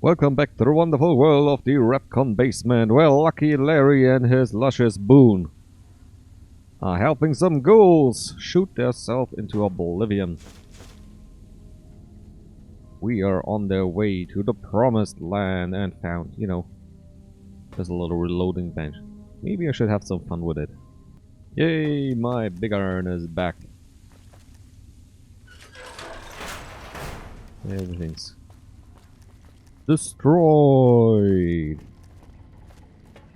Welcome back to the wonderful world of the Repcon basement, where Lucky Larry and his luscious boon are helping some ghouls shoot themselves into oblivion. We are on their way to the promised land and found, there's a little reloading bench. Maybe I should have some fun with it. Yay, my big iron is back. Everything's destroyed.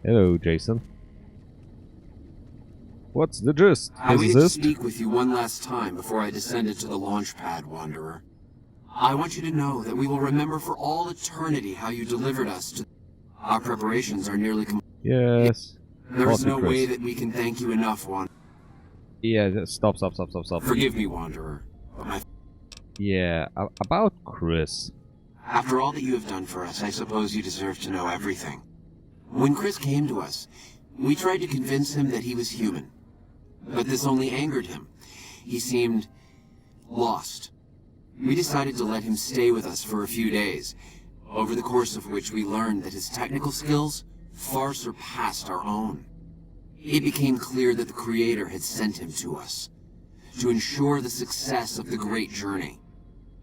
Hello, Jason. What's the gist? I waited to speak with you one last time before I descended to the launch pad, Wanderer. I want you to know that we will remember for all eternity how you delivered us to... Our preparations are nearly complete. Yes. There is no way that we can thank you enough, Wanderer. Yeah, stop. Forgive me, Wanderer, but my... Yeah, about Chris. After all that you have done for us, I suppose you deserve to know everything. When Chris came to us, we tried to convince him that he was human. But this only angered him. He seemed lost. We decided to let him stay with us for a few days, over the course of which we learned that his technical skills far surpassed our own. It became clear that the Creator had sent him to us, to ensure the success of the great journey.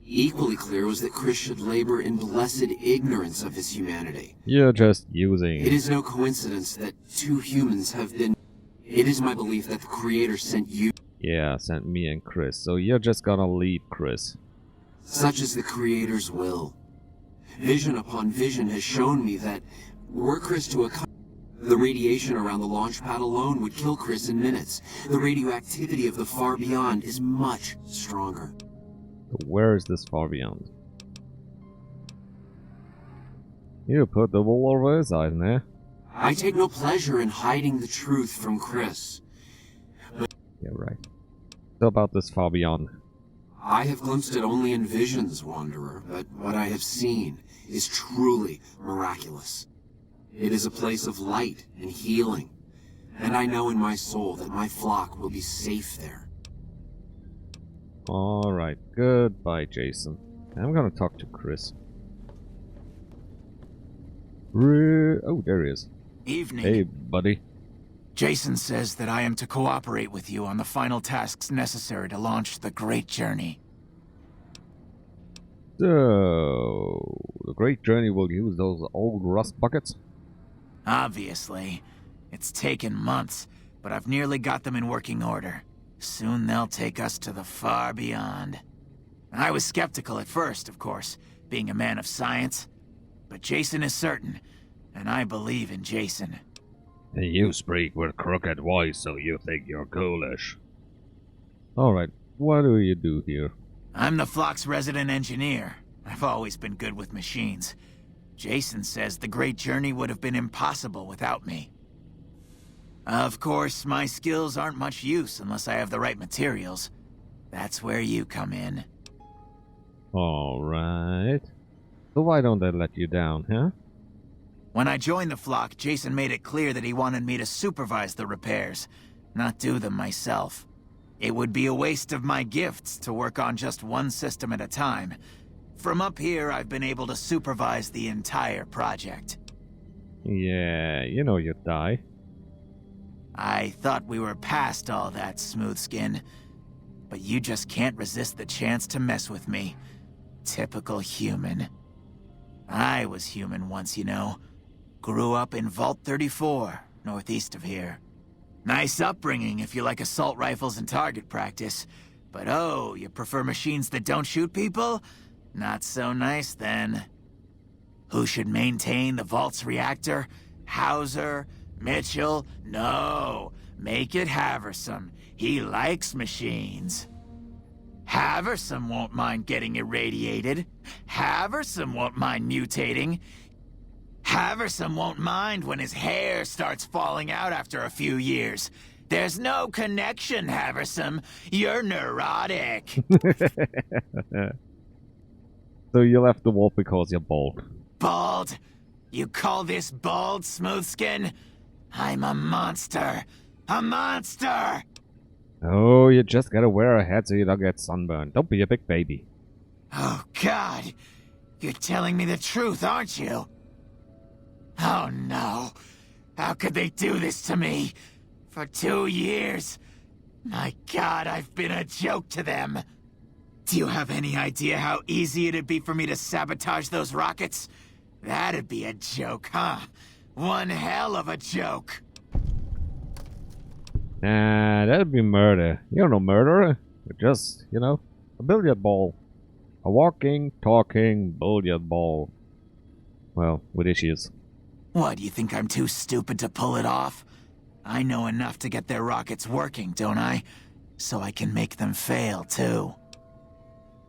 Equally clear was that Chris should labor in blessed ignorance of his humanity. You're just using it. It is no coincidence that two humans have been... It is my belief that the Creator sent you... Yeah, sent me and Chris, so you're just gonna leave Chris. Such is the Creator's will. Vision upon vision has shown me that, were Chris to accomplish... The radiation around the launch pad alone would kill Chris in minutes. The radioactivity of the far beyond is much stronger. Where is this far beyond? You put the wool over his eyes, eh? I take no pleasure in hiding the truth from Chris. But yeah, right. So about this far beyond. I have glimpsed it only in visions, Wanderer, but what I have seen is truly miraculous. It is a place of light and healing, and I know in my soul that my flock will be safe there. Alright, goodbye, Jason. I'm gonna talk to Chris. Oh, there he is. Evening. Hey, buddy. Jason says that I am to cooperate with you on the final tasks necessary to launch the Great Journey. So, the Great Journey will use those old rust buckets? Obviously. It's taken months, but I've nearly got them in working order. Soon they'll take us to the far beyond. I was skeptical at first, of course, being a man of science. But Jason is certain, and I believe in Jason. You speak with crooked voice, so you think you're coolish. Alright, what do you do here? I'm the flock's resident engineer. I've always been good with machines. Jason says the Great Journey would have been impossible without me. Of course, my skills aren't much use unless I have the right materials. That's where you come in. Alright. So why don't they let you down, huh? When I joined the flock, Jason made it clear that he wanted me to supervise the repairs, not do them myself. It would be a waste of my gifts to work on just one system at a time. From up here, I've been able to supervise the entire project. Yeah, you'd die. I thought we were past all that, Smoothskin. But you just can't resist the chance to mess with me. Typical human. I was human once, Grew up in Vault 34, northeast of here. Nice upbringing if you like assault rifles and target practice. But oh, you prefer machines that don't shoot people? Not so nice then. Who should maintain the Vault's reactor? Hauser? Mitchell? No. Make it Haversam. He likes machines. Haversam won't mind getting irradiated. Haversam won't mind mutating. Haversam won't mind when his hair starts falling out after a few years. There's no connection, Haversam. You're neurotic. So you left the wolf because you're bald. Bald? You call this bald, Smoothskin? I'm a monster. A monster! Oh, you just gotta wear a hat so you don't get sunburned. Don't be a big baby. Oh, God. You're telling me the truth, aren't you? Oh no. How could they do this to me? For 2 years. My God, I've been a joke to them. Do you have any idea how easy it'd be for me to sabotage those rockets? That'd be a joke, huh? One hell of a joke. Nah, that'd be murder. You're no murderer. You're just, you know, a billiard ball. A walking, talking billiard ball. Well, with issues. What, do you think I'm too stupid to pull it off? I know enough to get their rockets working, don't I? So I can make them fail, too.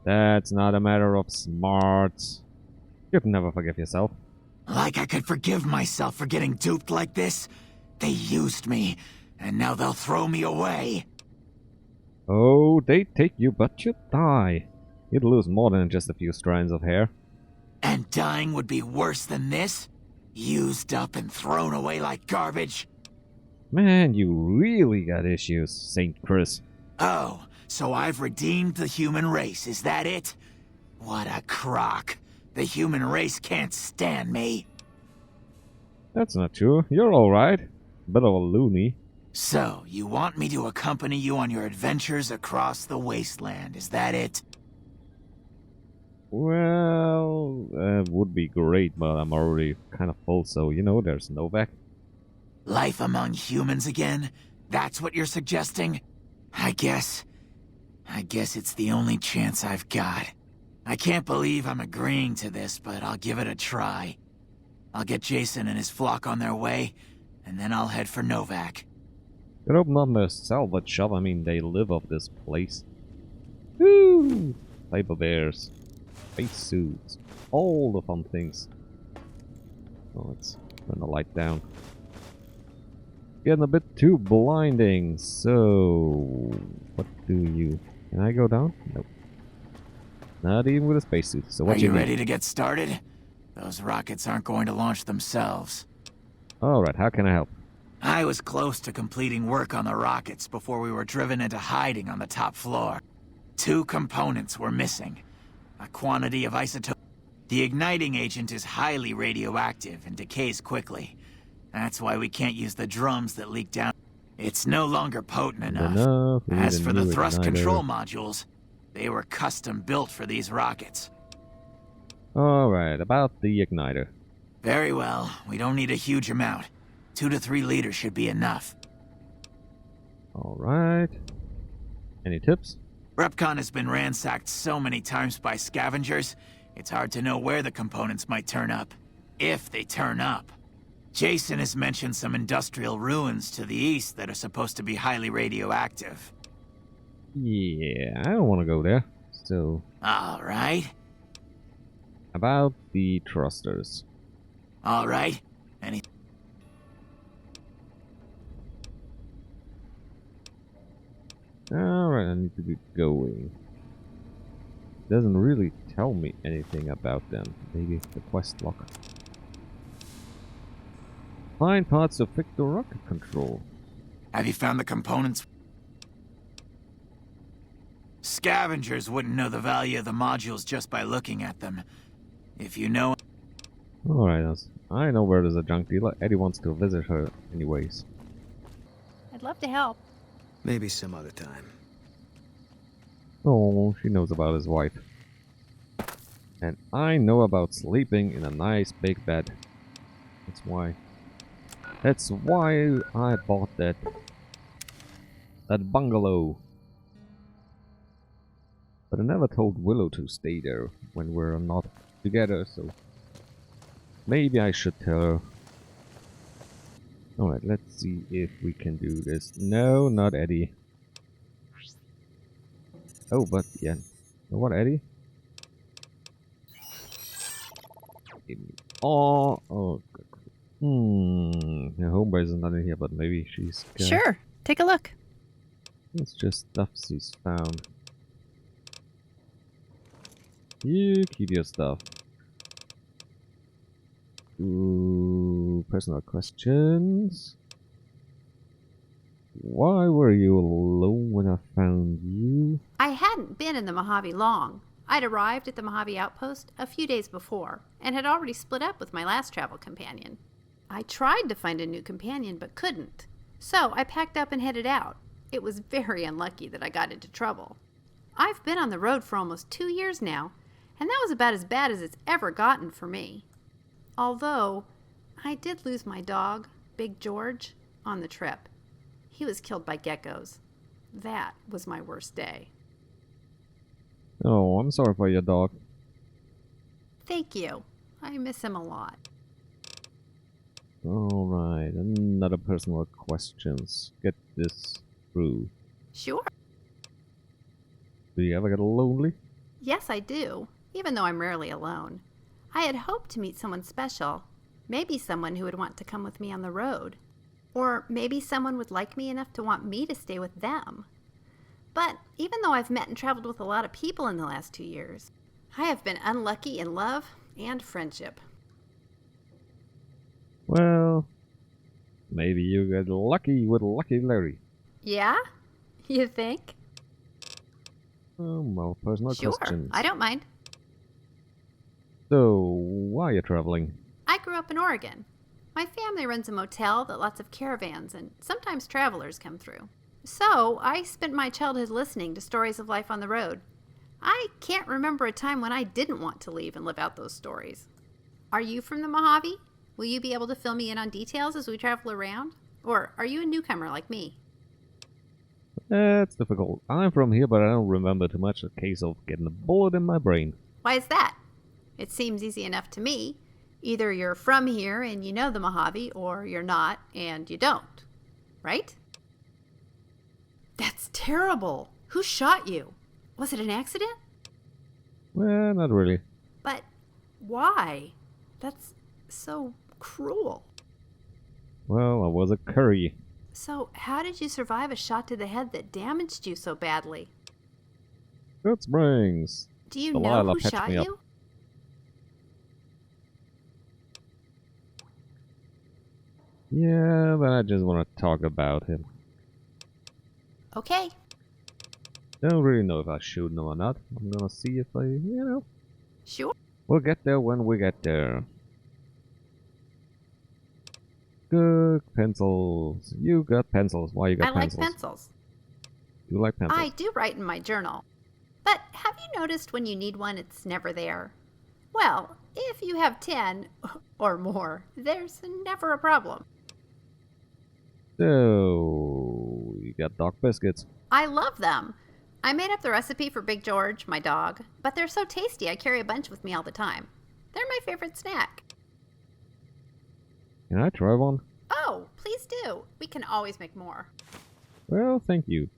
That's not a matter of smarts. You can never forgive yourself. Like I could forgive myself for getting duped like this? They used me, and now they'll throw me away. Oh, they take you, but you die. You'd lose more than just a few strands of hair. And dying would be worse than this? Used up and thrown away like garbage? Man, you really got issues, Saint Chris. Oh, so I've redeemed the human race, is that it? What a crock. The human race can't stand me. That's not true. You're alright. Bit of a loony. So, you want me to accompany you on your adventures across the wasteland, is that it? Well, would be great, but I'm already kind of full, so, you know, there's Novak. Life among humans again? That's what you're suggesting? I guess it's the only chance I've got. I can't believe I'm agreeing to this, but I'll give it a try. I'll get Jason and his flock on their way, and then I'll head for Novak. Could open up a salvage shop. I mean, they live off this place. Woo! Paper bears. Space suits. All the fun things. Oh, let's turn the light down. Getting a bit too blinding, so... What do you... Can I go down? Nope. Not even with a spacesuit, so what Are you need? ready to get started? Those rockets aren't going to launch themselves. Alright, how can I help? I was close to completing work on the rockets before we were driven into hiding on the top floor. 2 components were missing. A quantity of isotope. The igniting agent is highly radioactive and decays quickly. That's why we can't use the drums that leak down. It's no longer potent enough. As for the thrust control modules, they were custom built for these rockets. Alright, about the igniter. Very well. We don't need a huge amount. 2 to 3 liters should be enough. Alright. Any tips? Repcon has been ransacked so many times by scavengers, it's hard to know where the components might turn up. If they turn up. Jason has mentioned some industrial ruins to the east that are supposed to be highly radioactive. Yeah, I don't want to go there. So, Alright. about the thrusters. Alright. Alright, I need to get going. Doesn't really tell me anything about them. Maybe the quest log. Find parts to fix the rocket control. Have you found the components? Scavengers wouldn't know the value of the modules just by looking at them. If you know... Alright, I know where there's a junk dealer. Eddie wants to visit her anyways. I'd love to help. Maybe some other time. Oh, she knows about his wife. And I know about sleeping in a nice big bed. That's why I bought that bungalow. But I never told Willow to stay there when we're not together, so maybe I should tell her. Alright, let's see if we can do this. No, not Eddie. Oh, but yeah. You know what, Eddie? Oh. Yeah, Homeboy isn't in here, but maybe she's... Sure, take a look. It's just stuff she's found. You keep your stuff. Ooh, personal questions. Why were you alone when I found you? I hadn't been in the Mojave long. I'd arrived at the Mojave Outpost a few days before and had already split up with my last travel companion. I tried to find a new companion but couldn't, so I packed up and headed out. It was very unlucky that I got into trouble. I've been on the road for almost 2 years now, and that was about as bad as it's ever gotten for me. Although, I did lose my dog, Big George, on the trip. He was killed by geckos. That was my worst day. Oh, I'm sorry for your dog. Thank you. I miss him a lot. Alright, another personal questions. Get this through. Sure. Do you ever get lonely? Yes, I do, even though I'm rarely alone. I had hoped to meet someone special. Maybe someone who would want to come with me on the road. Or maybe someone would like me enough to want me to stay with them. But even though I've met and traveled with a lot of people in the last 2 years, I have been unlucky in love and friendship. Well, maybe you get lucky with Lucky Larry. Yeah? You think? Oh, more personal Sure, questions. I don't mind. So, why are you traveling? I grew up in Oregon. My family runs a motel that lots of caravans and sometimes travelers come through. So, I spent my childhood listening to stories of life on the road. I can't remember a time when I didn't want to leave and live out those stories. Are you from the Mojave? Will you be able to fill me in on details as we travel around? Or are you a newcomer like me? That's difficult. I'm from here, but I don't remember too much. A case of getting a bullet in my brain. Why is that? It seems easy enough to me. Either you're from here and you know the Mojave, or you're not and you don't. Right? That's terrible. Who shot you? Was it an accident? Well, not really. But why? That's so cruel. Well, I was a curry. So how did you survive a shot to the head that damaged you so badly? Good springs. Do you Delilah know who patched shot me up. you? Yeah, but I just want to talk about him. Okay. Don't really know if I shoot him or not. I'm gonna see if I, Sure. We'll get there when we get there. Good pencils. You got pencils. Why you got I like pencils? pencils. You like pencils? I do write in my journal. But have you noticed when you need one, it's never there? Well, if you have 10 or more, there's never a problem. So, you got dog biscuits. I love them. I made up the recipe for Big George, my dog, but they're so tasty I carry a bunch with me all the time. They're my favorite snack. Can I try one? Oh, please do. We can always make more. Well, thank you.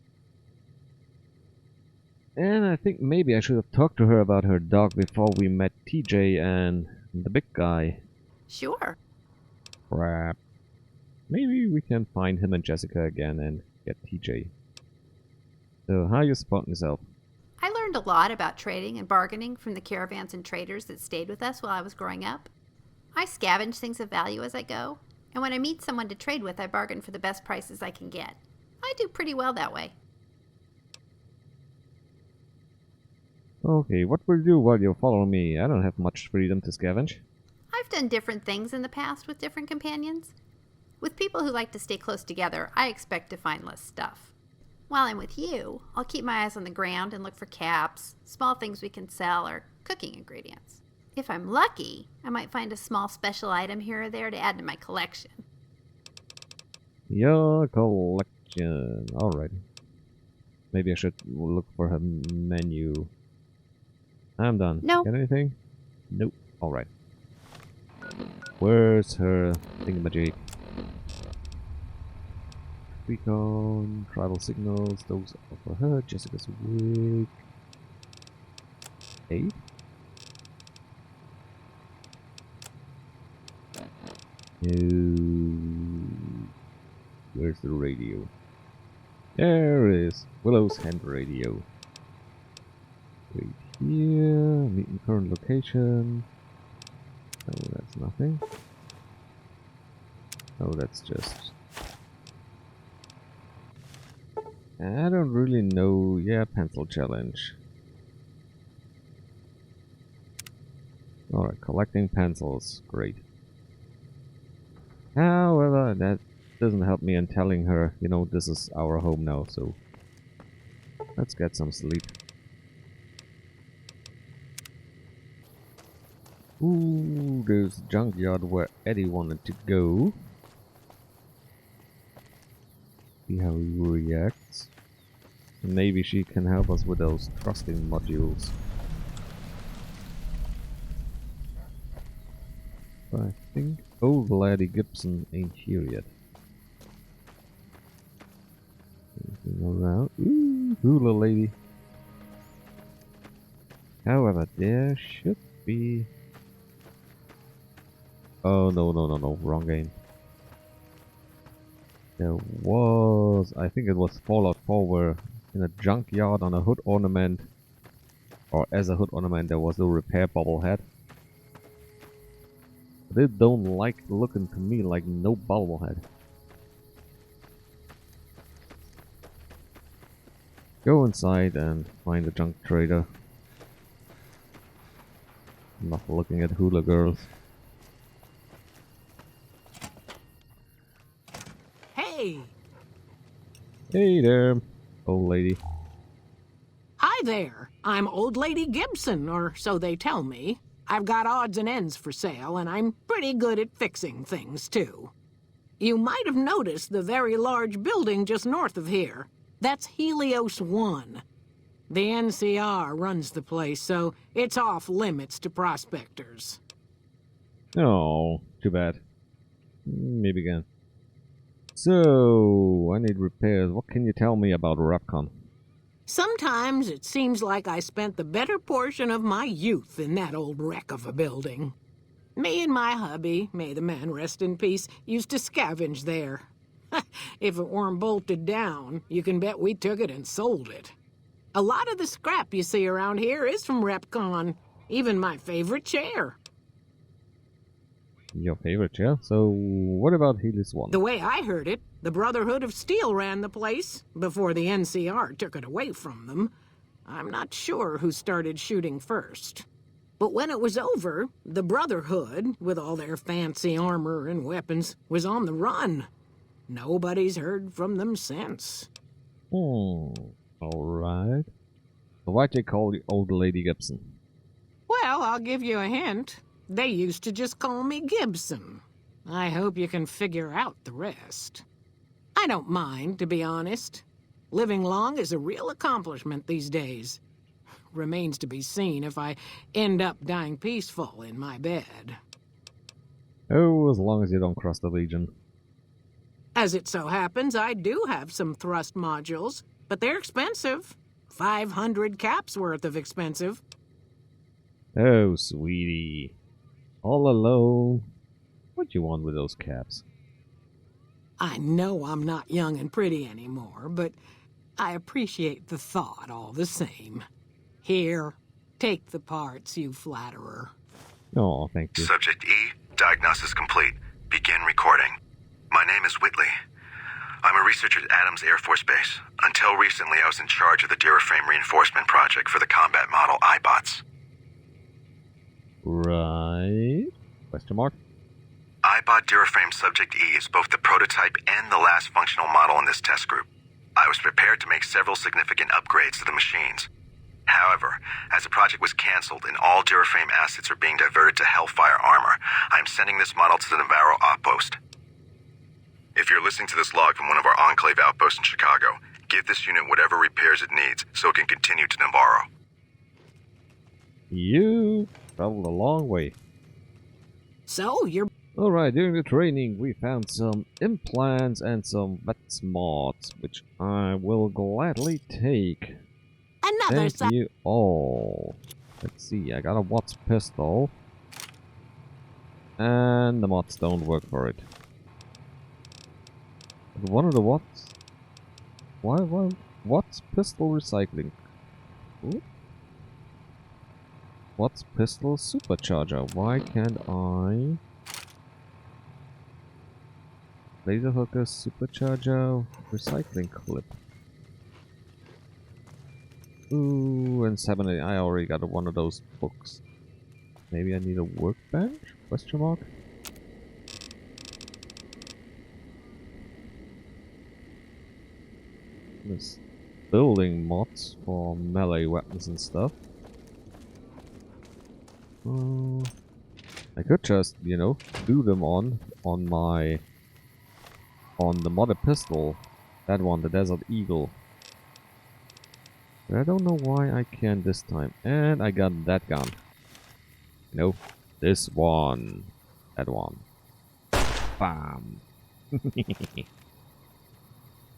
And I think maybe I should have talked to her about her dog before we met TJ and the big guy. Sure. Crap. Maybe we can find him and Jessica again and get TJ. So, how you spotting yourself? I learned a lot about trading and bargaining from the caravans and traders that stayed with us while I was growing up. I scavenge things of value as I go, and when I meet someone to trade with, I bargain for the best prices I can get. I do pretty well that way. Okay, what will you do while you follow me? I don't have much freedom to scavenge. I've done different things in the past with different companions. With people who like to stay close together, I expect to find less stuff. While I'm with you, I'll keep my eyes on the ground and look for caps, small things we can sell, or cooking ingredients. If I'm lucky, I might find a small special item here or there to add to my collection. Your collection. Alright. Maybe I should look for her menu. I'm done. No. Get anything? Nope. Alright. Where's her thingamajig? Recon, tribal signals, those are for her. Jessica's wig. 8? No. Where's the radio? There it is. Willow's hand radio. Wait here. Meet in current location. Oh, that's nothing. Oh, that's just... I don't really know. Yeah, pencil challenge. Alright, collecting pencils. Great. However, that doesn't help me in telling her, you know, this is our home now, so let's get some sleep. Ooh, there's the junkyard where Eddie wanted to go. See how he reacts. Maybe she can help us with those trusting modules. But I think old lady Gibson ain't here yet. Anything around? Ooh, hula lady. However, there should be... Oh, no, wrong game. There was... I think it was Fallout 4 where in a junkyard on a hood ornament, or as a hood ornament, there was a repair bobblehead. They don't like looking to me like no bobblehead. Go inside and find the junk trader. I'm not looking at hula girls. Hey! Hey there, old lady. Hi there. I'm Old Lady Gibson, or so they tell me. I've got odds and ends for sale, and I'm pretty good at fixing things, too. You might have noticed the very large building just north of here. That's Helios 1. The NCR runs the place, so it's off limits to prospectors. Oh, too bad. Maybe again. So, I need repairs. What can you tell me about Rapcon? Sometimes it seems like I spent the better portion of my youth in that old wreck of a building. Me and my hubby, may the man rest in peace, used to scavenge there. If it weren't bolted down, you can bet we took it and sold it. A lot of the scrap you see around here is from Repcon, even my favorite chair. Your favorite chair? So, what about Helios 1? The way I heard it, the Brotherhood of Steel ran the place before the NCR took it away from them. I'm not sure who started shooting first. But when it was over, the Brotherhood, with all their fancy armor and weapons, was on the run. Nobody's heard from them since. Alright. So why'd they call you Old Lady Gibson? Well, I'll give you a hint. They used to just call me Gibson. I hope you can figure out the rest. I don't mind, to be honest. Living long is a real accomplishment these days. Remains to be seen if I end up dying peaceful in my bed. Oh, as long as you don't cross the Legion. As it so happens, I do have some thrust modules, but they're expensive. 500 caps worth of expensive. Oh, sweetie. All alone. What do you want with those caps? I know I'm not young and pretty anymore, but I appreciate the thought all the same. Here, take the parts, you flatterer. Oh, thank you. Subject E, diagnosis complete. Begin recording. My name is Whitley. I'm a researcher at Adams Air Force Base. Until recently, I was in charge of the Duraframe reinforcement project for the combat model iBots. Right. Question mark? iBot Duraframe Subject E is both the prototype and the last functional model in this test group. I was prepared to make several significant upgrades to the machines. However, as the project was canceled and all Duraframe assets are being diverted to Hellfire armor, I am sending this model to the Navarro outpost. If you're listening to this log from one of our Enclave outposts in Chicago, give this unit whatever repairs it needs so it can continue to Navarro. You traveled a long way. So, you're... Alright, during the training we found some implants and some VETS mods, which I will gladly take. Another Thank you all. Let's see, I got a Watts pistol. And the mods don't work for it. But one of the Watts... Why? Watts pistol recycling? Ooh. Watts pistol supercharger. Why can't I... Laser hooker, supercharger, recycling clip. Ooh, and 70. I already got one of those books. Maybe I need a workbench? Question mark? This building mods for melee weapons and stuff. I could just, you know, do them on the modded pistol. That one, the Desert Eagle. But I don't know why I can't this time. And I got that gun. No, this one. That one. Bam.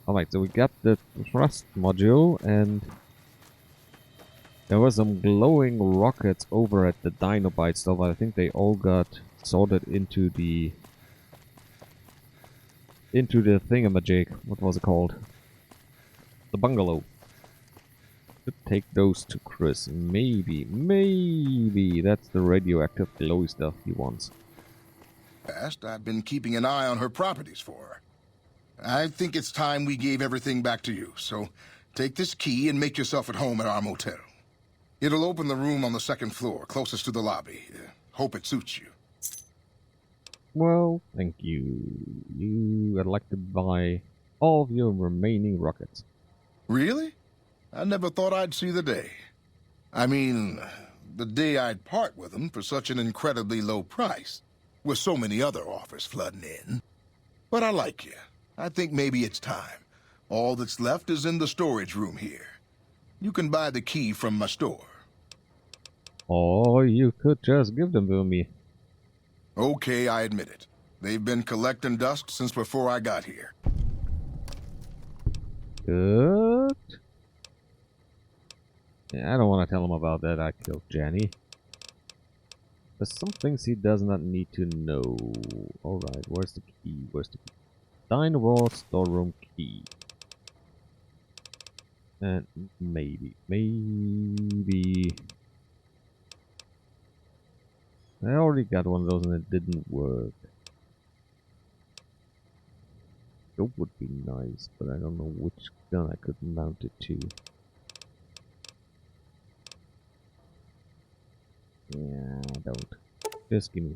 Alright, so we got the thrust module, and there were some glowing rockets over at the Dinobite stuff. I think they all got sorted into the thingamajig. What was it called? The bungalow. Should take those to Chris. Maybe that's the radioactive glowy stuff he wants. I've been keeping an eye on her properties for her. I think it's time we gave everything back to you, so take this key and make yourself at home at our motel. It'll open the room on the second floor, closest to the lobby. Hope it suits you. Well, thank you. I'd like to buy all of your remaining rockets. Really? I never thought I'd see the day. I mean, the day I'd part with them for such an incredibly low price, with so many other offers flooding in. But I like you. I think maybe it's time. All that's left is in the storage room here. You can buy the key from my store. Or you could just give them to me. Okay, I admit it. They've been collecting dust since before I got here. Good. Yeah, I don't want to tell him about that. I killed Jenny. There's some things he does not need to know. Alright, where's the key? Where's the key? Dynamo storeroom key. And maybe. I already got one of those and it didn't work. That would be nice, but I don't know which gun I could mount it to. Yeah, don't. Just give me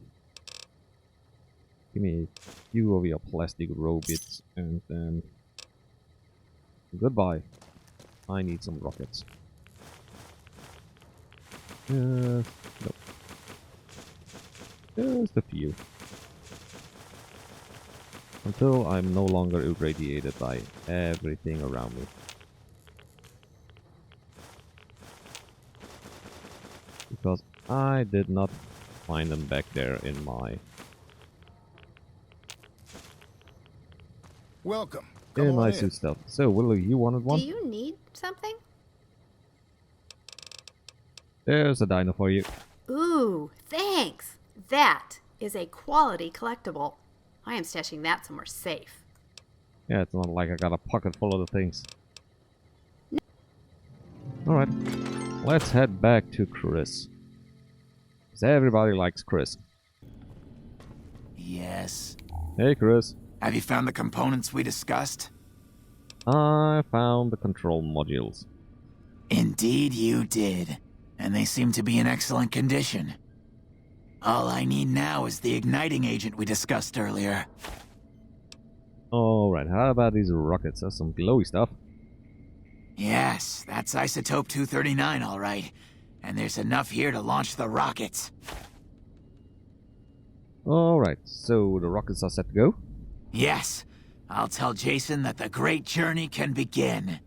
a few of your plastic robots and then goodbye. I need some rockets. Nope. Just a few. Until I'm no longer irradiated by everything around me. Because I did not find them back there in my... Welcome. in my suit stuff. So, Willow, you wanted one? Do you need something? There's a dino for you. Ooh, thanks! That is a quality collectible. I am stashing that somewhere safe. Yeah, it's not like I got a pocket full of the things. Alright, let's head back to Chris. Because everybody likes Chris. Yes. Hey, Chris. Have you found the components we discussed? I found the control modules. Indeed you did. And they seem to be in excellent condition. All I need now is the igniting agent we discussed earlier. Alright, how about these rockets? That's some glowy stuff. Yes, that's isotope 239, all right. And there's enough here to launch the rockets. Alright, so the rockets are set to go. Yes, I'll tell Jason that the great journey can begin.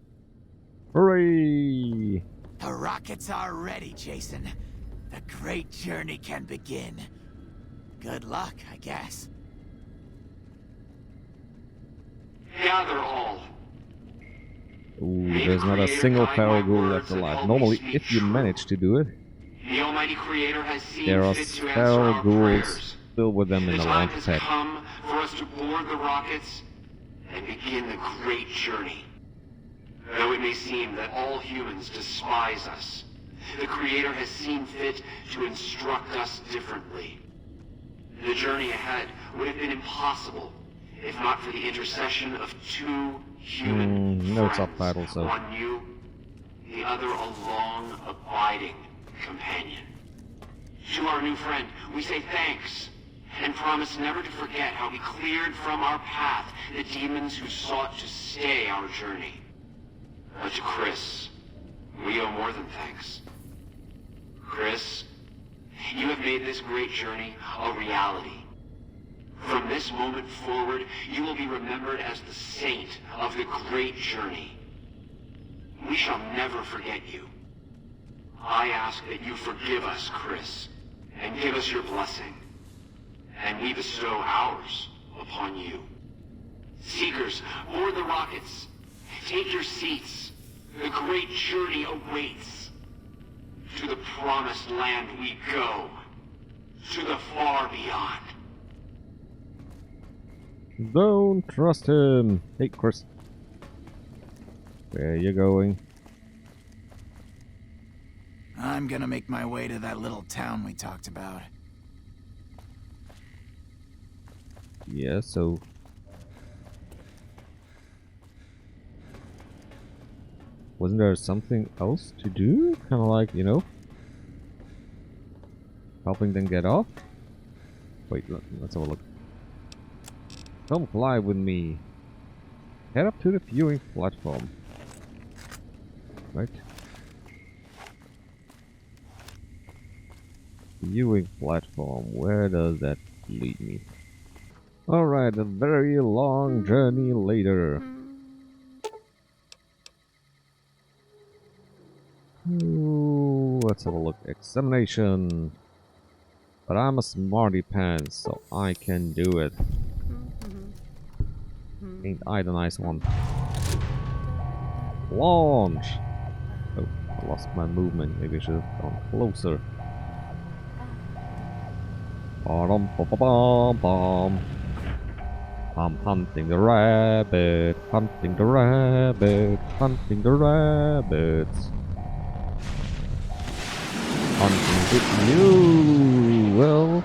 Hooray! The rockets are ready, Jason. The great journey can begin. Good luck, I guess. Gather all. Ooh, there's not a single feral ghoul left alive. Normally, if you manage to do it, The Almighty Creator has seen there are fit to answer feral our ghouls prayers. still with them in The the time launch has pad. come for us to board the rockets and begin the great journey. Though it may seem that all humans despise us, the Creator has seen fit to instruct us differently. The journey ahead would have been impossible if not for the intercession of two human no friends. subtitle, so. One new, the other a long, abiding companion. To our new friend, we say thanks, and promise never to forget how we cleared from our path the demons who sought to stay our journey. But to Chris, we owe more than thanks. Chris, you have made this great journey a reality. From this moment forward, you will be remembered as the saint of the great journey. We shall never forget you. I ask that you forgive us, Chris, and give us your blessing. And we bestow ours upon you. Seekers, board the rockets. Take your seats. The great journey awaits. To the promised land we go. To the far beyond. Don't trust him. Hey, Chris. Where are you going? I'm gonna make my way to that little town we talked about. Yeah, so... Wasn't there something else to do? Kind of like, you know... helping them get off? Wait, let's have a look. Come fly with me. Head up to the viewing platform. Right? Viewing platform. Where does that lead me? Alright, a very long journey later. Ooh, let's have a look. Examination. But I'm a smarty pants, so I can do it. Ain't I the nice one? Launch! Oh, I lost my movement. Maybe I should have gone closer. Ba-dum-ba-ba-bum-bum. I'm hunting the rabbit, hunting the rabbit, hunting the rabbits. Hunting with you. Well,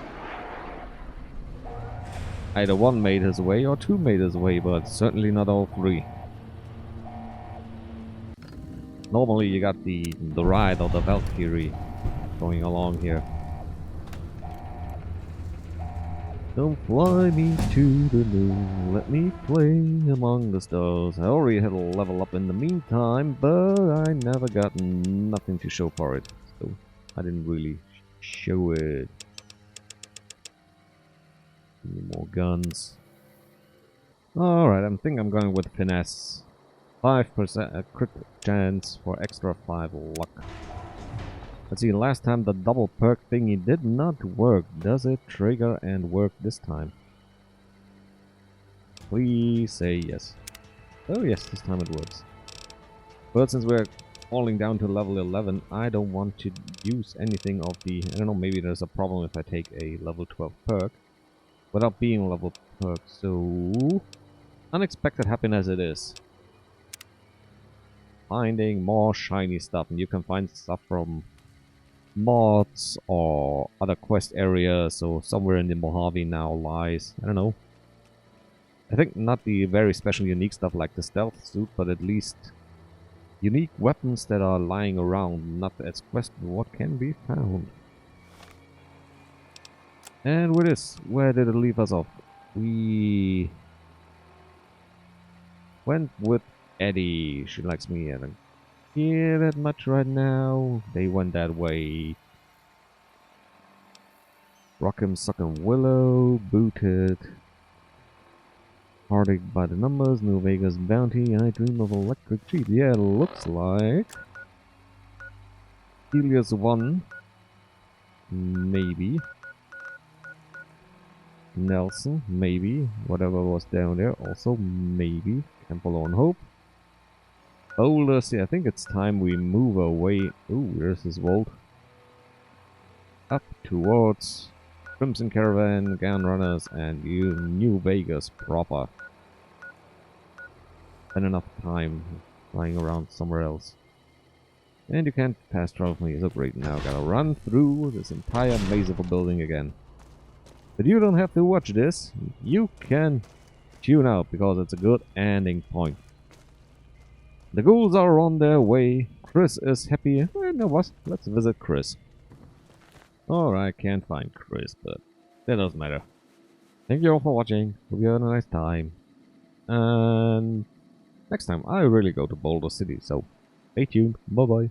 either one made his way or two made his way, but certainly not all three. Normally you got the ride of the Valkyrie going along here. Don't fly me to the moon, let me play among the stars. I already had a level up in the meantime, but I never got nothing to show for it, so I didn't really show it. Any more guns? Alright, I think I'm going with finesse. 5% crit chance for extra 5 luck. Let's see, last time the double perk thingy did not work. Does it trigger and work this time? Please say yes. Oh yes, this time it works. But since we're falling down to level 11, I don't want to use anything of the... I don't know, maybe there's a problem if I take a level 12 perk without being a level perk, so... Unexpected happiness it is. Finding more shiny stuff, and you can find stuff from mods or other quest areas, so somewhere in the Mojave now lies, I don't know. I think not the very special unique stuff like the stealth suit, but at least unique weapons that are lying around, not as quest what can be found. And with this, where did it leave us off? We went with Eddie. She likes me, I don't care that much right now. They went that way. Rock'em Sock'em Willow, booted. Heartache by the numbers, New Vegas bounty, I dream of electric sheep. Yeah, it looks like Helios 1. Maybe. Nelson, maybe. Whatever was down there, also maybe. Temple on Hope. Boulder, see, I think it's time we move away. Ooh, there's this vault. Up towards Crimson Caravan, Gun Runners, and New Vegas proper. And enough time flying around somewhere else. And you can't pass travel me, so great. Now gotta run through this entire maze of a building again. But you don't have to watch this. You can tune out because it's a good ending point. The ghouls are on their way. Chris is happy. Well, no, what? Let's visit Chris. Or I can't find Chris, but that doesn't matter. Thank you all for watching. Hope you had a nice time. And next time I really go to Boulder City, so stay tuned. Bye bye.